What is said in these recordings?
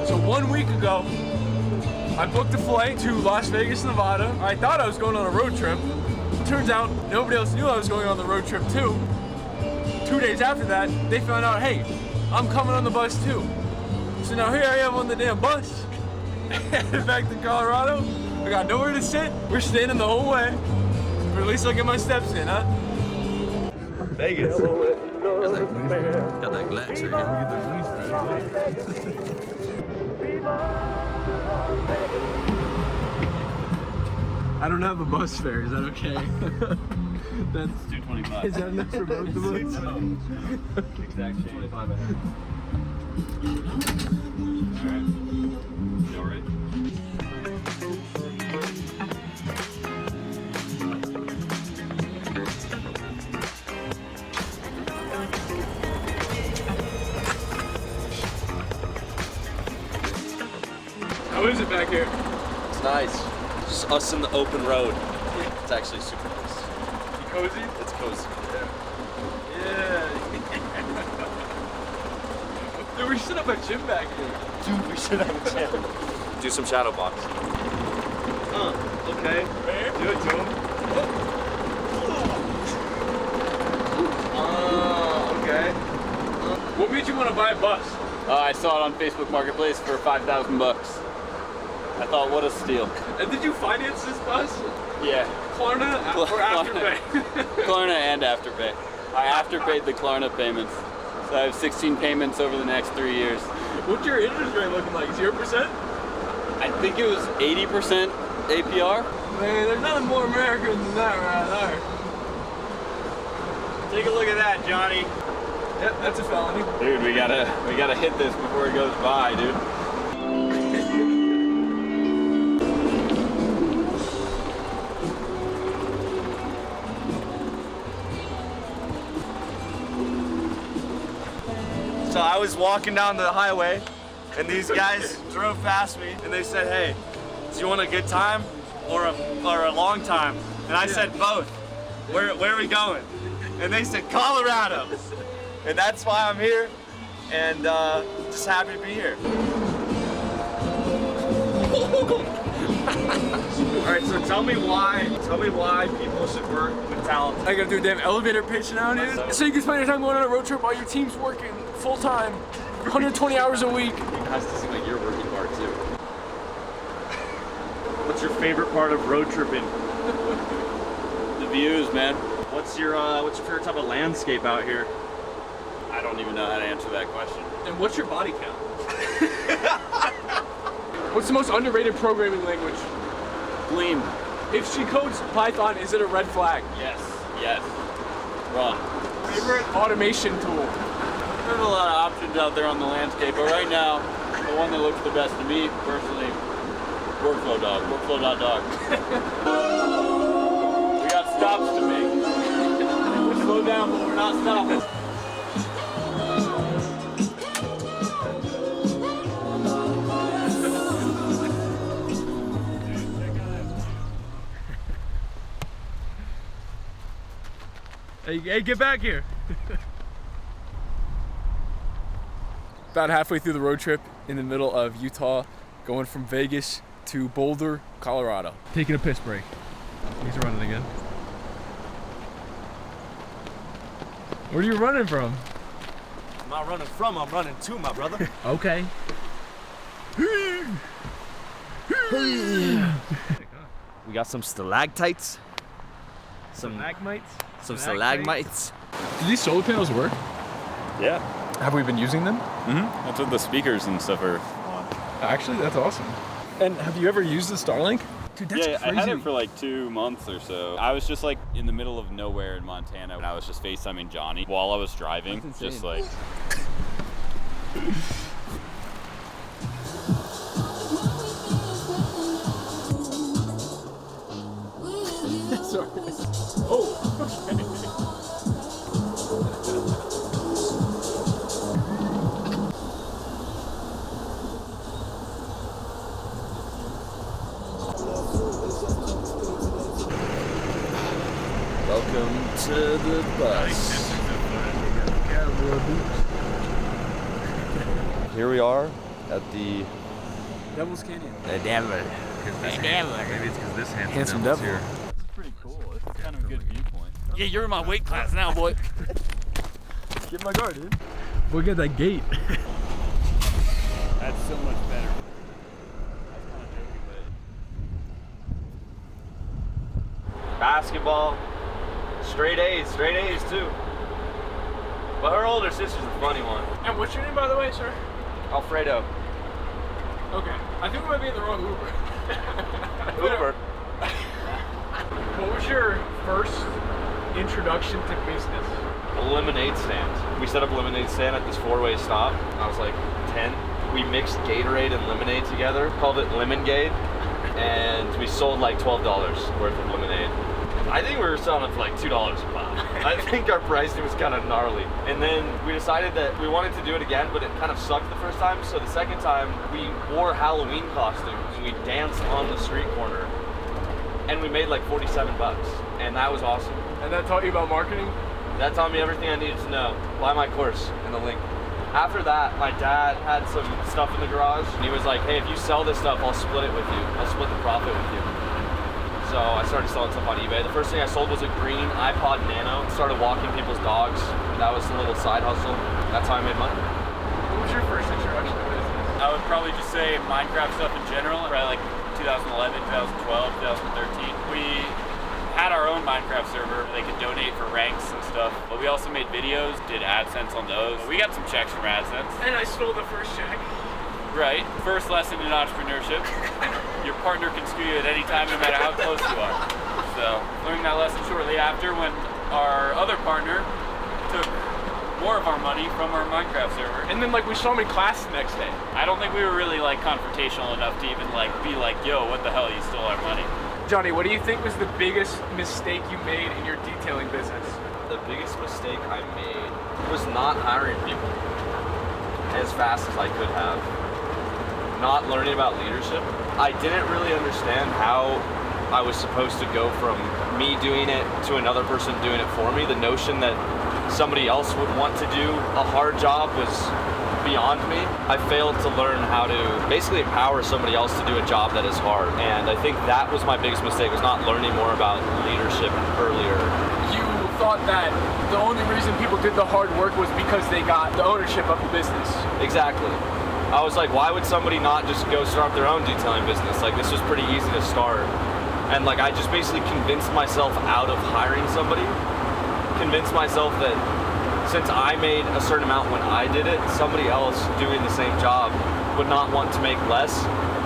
So 1 week ago, I booked a flight to Las Vegas, Nevada. I thought I was going on a road trip. Turns out nobody else knew I was going on the road trip too. 2 days after that, they found out, hey, I'm coming on the bus too. So now here I am on the damn bus, headed back to Colorado. I got nowhere to sit. We're standing the whole way. But at least I'll get my steps in, huh? Vegas. Got that glass I don't have a bus fare, is that okay? That's $2.25. Is that enough for both of us? Exact 25 ahead. Alright. You alright? How is it back here? It's nice. Just us in the open road. It's actually super nice. You cozy? It's cozy. Yeah. Dude, we should have a gym back here. Dude, we should have a gym. Do some shadow boxing. Okay. Do it to him. Okay. What made you want to buy a bus? I saw it on Facebook Marketplace for $5,000. I thought, what a steal. And did you finance this bus? Yeah. Klarna or Afterpay? Klarna and Afterpay. I afterpaid the Klarna payments. So I have 16 payments over the next 3 years. What's your interest rate looking like? 0%? I think it was 80% APR. Man, there's nothing more American than that right there. Take a look at that, Johnny. Yep, that's a felony. Dude, we gotta hit this before it goes by, dude. So I was walking down the highway, and these guys drove past me, and they said, "Hey, do you want a good time or a long time?" And I said, "Both." Where are we going? And they said, "Colorado." And that's why I'm here, and just happy to be here. All right, so tell me why people should work with talent. I gotta do a damn elevator pitch now, dude. So you can spend your time going on a road trip while your team's working full time, 120 hours a week. It has to seem like you're working hard too. What's your favorite part of road tripping? The views, man. What's your favorite type of landscape out here? I don't even know how to answer that question. And what's your body count? What's the most underrated programming language? Gleam. If she codes Python, is it a red flag? Yes. Yes. Run. Favorite automation tool? There's a lot of options out there on the landscape, but right now, the one that looks the best to me, personally, Workflow Dog. Workflow.dog. We got stops to make. We'll slow down, but we're not stopping. Hey, get back here. About halfway through the road trip in the middle of Utah, going from Vegas to Boulder, Colorado. Taking a piss break. He's running again. Where are you running from? I'm not running from, I'm running to, my brother. Okay. We got some stalactites. Stalagmites? Some stalagmites. Do these solar panels work? Yeah. Have we been using them? Mm-hmm. That's what the speakers and stuff are on. Actually, that's awesome. And have you ever used the Starlink? Dude, that's Yeah, crazy. I had it for like 2 months or so. I was just like in the middle of nowhere in Montana, and I was just FaceTiming Johnny while I was driving. That's Just insane. like. Sorry. Oh, okay. Welcome to the bus. Here we are at the Devil's Canyon. Devil. Maybe it's because this Handsome devil's devil. here. This is pretty cool. It's kind of a good viewpoint. Yeah, you're in my weight class now, boy. Get my guard, dude. Look at that gate. That's so much better. Basketball, straight A's too. But her older sister's a funny one. And what's your name, by the way, sir? Alfredo. Okay. I think we might be in the wrong Uber. Uber. What was your first introduction to business? A lemonade stand. We set up a lemonade stand at this 4-way stop. I was like 10. We mixed Gatorade and lemonade together, called it Lemongade, and we sold like $12 worth of lemonade. I think we were selling it for like $2 a pop. I think our pricing was kind of gnarly. And then we decided that we wanted to do it again, but it kind of sucked the first time. So the second time, we wore Halloween costumes and we danced on the street corner. And we made like 47 bucks. And that was awesome. And that taught you about marketing? That taught me everything I needed to know. Buy my course in the link. After that, my dad had some stuff in the garage. And he was like, hey, if you sell this stuff, I'll split it with you. I'll split the profit with you. So I started selling stuff on eBay. The first thing I sold was a green iPod Nano. Started walking people's dogs. That was a little side hustle. That's how I made money. What was your first introduction to business? I would probably just say Minecraft stuff in general, probably like 2011, 2012, 2013. We had our own Minecraft server. They could donate for ranks and stuff. But we also made videos, did AdSense on those. We got some checks from AdSense. And I stole the first check. Right. First lesson in entrepreneurship. Your partner can screw you at any time, no matter how close you are. So, learned that lesson shortly after when our other partner took more of our money from our Minecraft server. And then like we saw him in class the next day. I don't think we were really like confrontational enough to even like be like, yo, what the hell, you stole our money. Johnny, what do you think was the biggest mistake you made in your detailing business? The biggest mistake I made was not hiring people as fast as I could have. Not learning about leadership. I didn't really understand how I was supposed to go from me doing it to another person doing it for me. The notion that somebody else would want to do a hard job was beyond me. I failed to learn how to basically empower somebody else to do a job that is hard. And I think that was my biggest mistake, was not learning more about leadership earlier. You thought that the only reason people did the hard work was because they got the ownership of the business. Exactly. I was like, why would somebody not just go start their own detailing business? Like, this was pretty easy to start. And like, I just basically convinced myself out of hiring somebody, convinced myself that since I made a certain amount when I did it, somebody else doing the same job would not want to make less,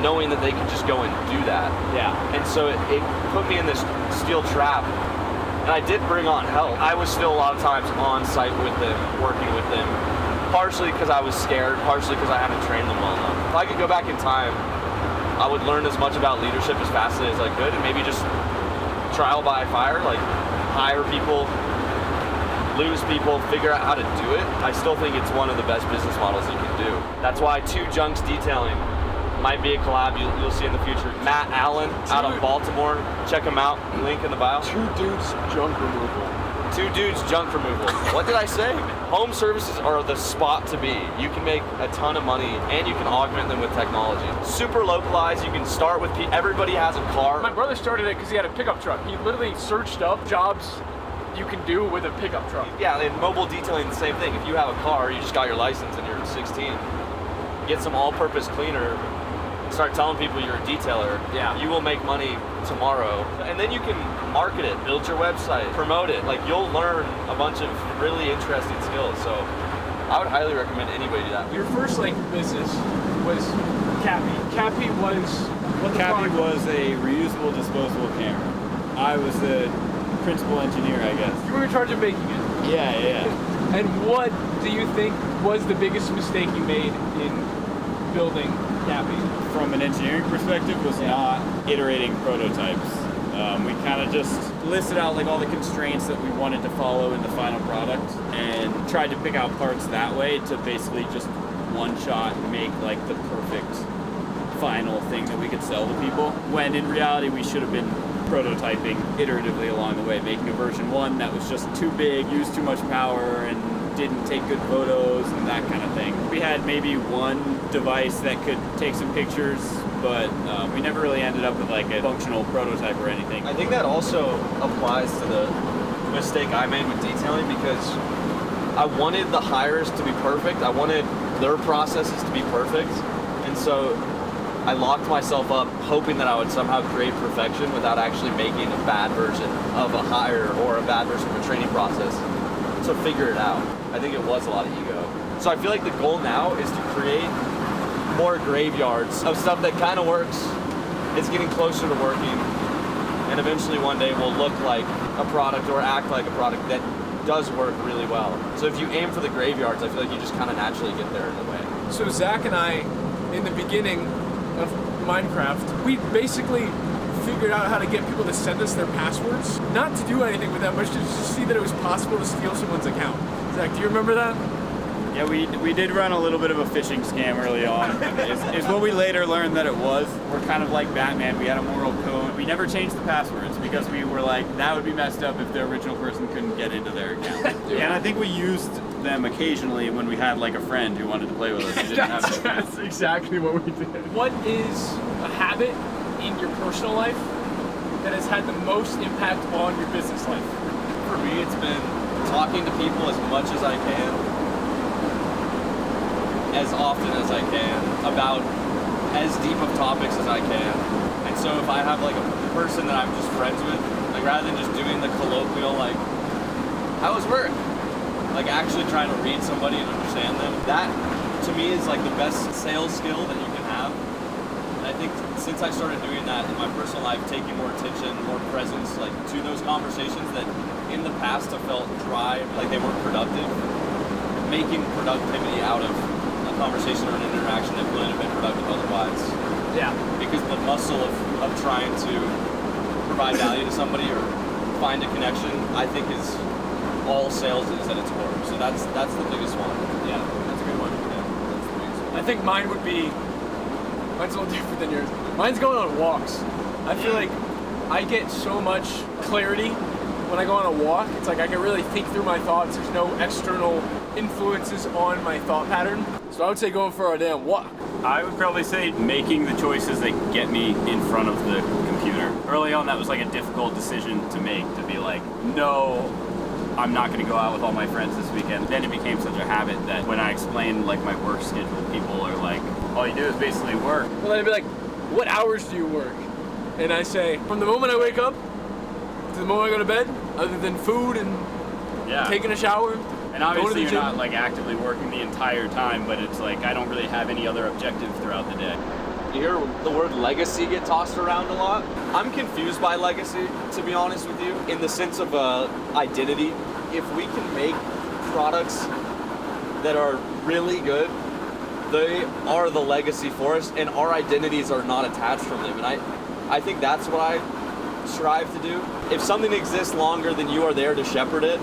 knowing that they could just go and do that. Yeah. And so it put me in this steel trap. And I did bring on help. I was still a lot of times on site with them, working with them. Partially because I was scared, partially because I hadn't trained them well enough. If I could go back in time, I would learn as much about leadership as fast as I could, and maybe just trial by fire, like hire people, lose people, figure out how to do it. I still think it's one of the best business models you can do. That's why Two Junks Detailing might be a collab you'll see in the future. Matt Allen out of Baltimore, check him out, link in the bio. Two dudes junk removal. Two dudes junk removal. What did I say? Home services are the spot to be. You can make a ton of money and you can augment them with technology. Super localized. You can start with everybody has a car. My brother started it because he had a pickup truck. He literally searched up jobs you can do with a pickup truck. Yeah, in mobile detailing, the same thing. If you have a car, you just got your license and you're 16, get some all-purpose cleaner, start telling people you're a detailer. Yeah. You will make money tomorrow. And then you can market it, build your website, promote it. Like, you'll learn a bunch of really interesting skills. So I would highly recommend anybody do that. Your first like business was Cappy. Cappy was what the Cappy product was a reusable disposable camera. I was the principal engineer, I guess. You were in charge of making it. Yeah. And what do you think was the biggest mistake you made in building Cappy? From an engineering perspective, was not iterating prototypes. We kind of just listed out like all the constraints that we wanted to follow in the final product and tried to pick out parts that way to basically just one shot make like the perfect final thing that we could sell to people. When in reality, we should have been prototyping iteratively along the way, making a version 1 that was just too big, used too much power, and didn't take good photos and that kind of thing. We had maybe one device that could take some pictures, but we never really ended up with like a functional prototype or anything. I think that also applies to the mistake I made with detailing, because I wanted the hires to be perfect. I wanted their processes to be perfect. And so I locked myself up hoping that I would somehow create perfection without actually making a bad version of a hire or a bad version of a training process. So figure it out. I think it was a lot of ego. So I feel like the goal now is to create more graveyards of stuff that kind of works. It's getting closer to working. And eventually one day will look like a product or act like a product that does work really well. So if you aim for the graveyards, I feel like you just kind of naturally get there in a way. So Zach and I, in the beginning of Minecraft, we basically figured out how to get people to send us their passwords. Not to do anything with them, but just to see that it was possible to steal someone's account. Zach, do you remember that? Yeah, we did run a little bit of a phishing scam early on. is what we later learned that it was. We're kind of like Batman. We had a moral code. We never changed the passwords because we were like, that would be messed up if the original person couldn't get into their account. And I think we used them occasionally when we had like a friend who wanted to play with us. Who didn't have That's exactly what we did. What is a habit in your personal life that has had the most impact on your business life? For me, it's been talking to people as much as I can, as often as I can, about as deep of topics as I can. And so if I have like a person that I'm just friends with, like rather than just doing the colloquial like, how was work? Like actually trying to read somebody and understand them. That to me is like the best sales skill that you can have. And I think since I started doing that in my personal life, taking more attention, more presence like to those conversations that in the past have felt dry, like they weren't productive, making productivity out of conversation or an interaction that wouldn't have been productive otherwise. Yeah. Because the muscle of trying to provide value to somebody or find a connection, I think is all sales is at its core. So that's the biggest one. Yeah, that's a good one. Yeah, that's the biggest one. I think mine's a little different than yours. Mine's going on walks. I feel like I get so much clarity when I go on a walk. It's like I can really think through my thoughts. There's no external influences on my thought pattern. So I would say going for a damn walk. I would probably say making the choices that get me in front of the computer. Early on, that was like a difficult decision to make, to be like, no, I'm not going to go out with all my friends this weekend. Then it became such a habit that when I explain like my work schedule, people are like, all you do is basically work. Well, then I'd be like, what hours do you work? And I say, from the moment I wake up to the moment I go to bed, other than food and taking a shower. And obviously you're not like actively working the entire time, but it's like I don't really have any other objective throughout the day. You hear the word legacy get tossed around a lot. I'm confused by legacy, to be honest with you, in the sense of identity. If we can make products that are really good, they are the legacy for us, and our identities are not attached from them. And I think that's what I strive to do. If something exists longer than you are there to shepherd it,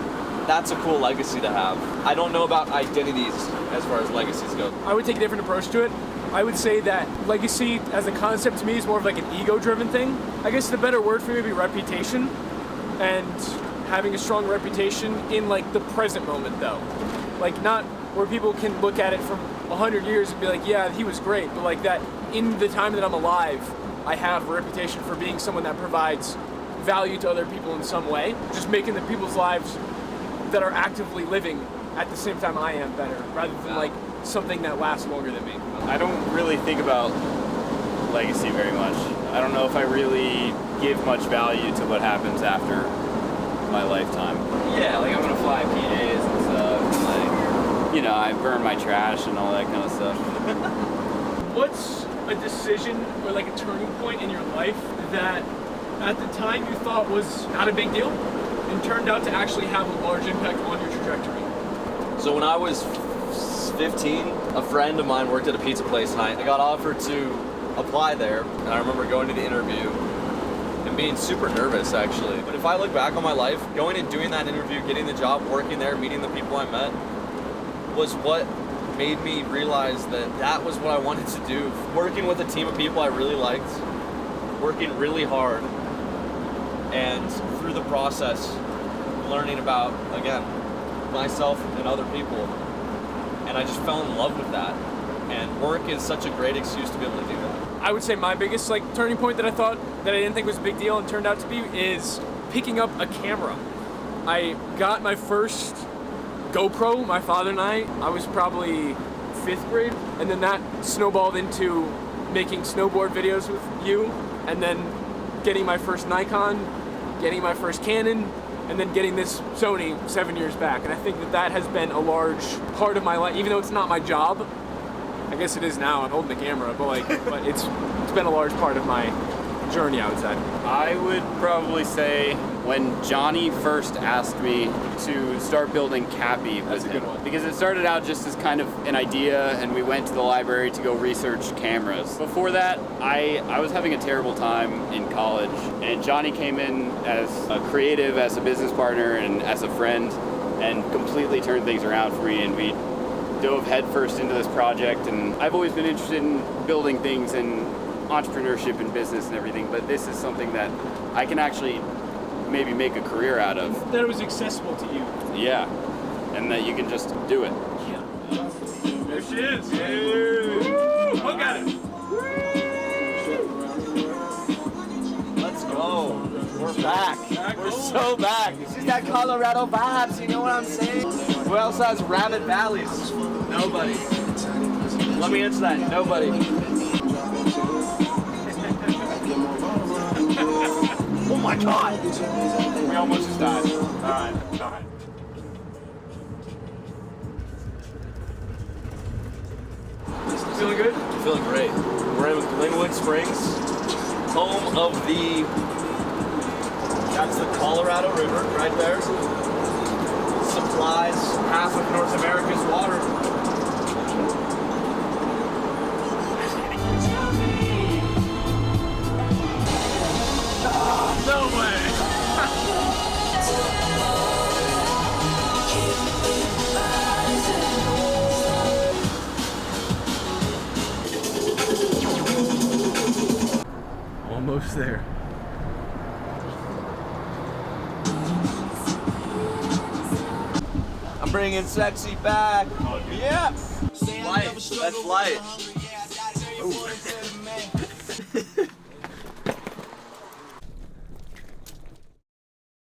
that's a cool legacy to have. I don't know about identities as far as legacies go. I would take a different approach to it. I would say that legacy as a concept to me is more of like an ego-driven thing. I guess the better word for me would be reputation, and having a strong reputation in like the present moment though. Like not where people can look at it from 100 years and be like, yeah, he was great, but like that in the time that I'm alive, I have a reputation for being someone that provides value to other people in some way. Just making the people's lives that are actively living at the same time I am better, rather than like something that lasts longer than me. I don't really think about legacy very much. I don't know if I really give much value to what happens after my lifetime. Yeah, like I'm gonna fly PAs and stuff, like, you know, I burn my trash and all that kind of stuff. What's a decision or like a turning point in your life that at the time you thought was not a big deal and turned out to actually have a large impact on your trajectory? So when I was 15, a friend of mine worked at a pizza place and I got offered to apply there, and I remember going to the interview and being super nervous actually. But if I look back on my life, going and doing that interview, getting the job, working there, meeting the people I met, was what made me realize that that was what I wanted to do. Working with a team of people I really liked, working really hard, and through the process, learning about, again, myself and other people. And I just fell in love with that. and work is such a great excuse to be able to do that. I would say my biggest like turning point that I thought that I didn't think was a big deal and turned out to be is picking up a camera. I got my first GoPro, my father and I was probably 5th grade, and then that snowballed into making snowboard videos with you, and then getting my first Nikon, getting my first Canon, and then getting this Sony 7 years back. And I think that that has been a large part of my life, even though it's not my job. I guess it is now, I'm holding the camera, but but it's been a large part of my journey, I would say. I would probably say when Johnny first asked me to start building Cappy That's a good one. because it started out just as kind of an idea, and we went to the library to go research cameras. Before that, I was having a terrible time in college, and Johnny came in as a creative, as a business partner, and as a friend, and completely turned things around for me, and we dove headfirst into this project. And I've always been interested in building things and entrepreneurship and business and everything, but this is something that I can actually maybe make a career out of. That it was accessible to you. Yeah, and that you can just do it. There she is. Woo! Look at it. Let's go. We're back. We're so back. It's just that Colorado vibes, you know what I'm saying? Who else has Rabbit Valleys? Nobody. Let me answer that. Nobody. Oh my god! We almost just died. Alright. Feeling good? Feeling great. We're in Glenwood Springs, home of that's the Colorado River right there. Supplies half of North America's water. No way. Almost there. I'm bringing sexy back. Yeah. Light. That's light. Ooh.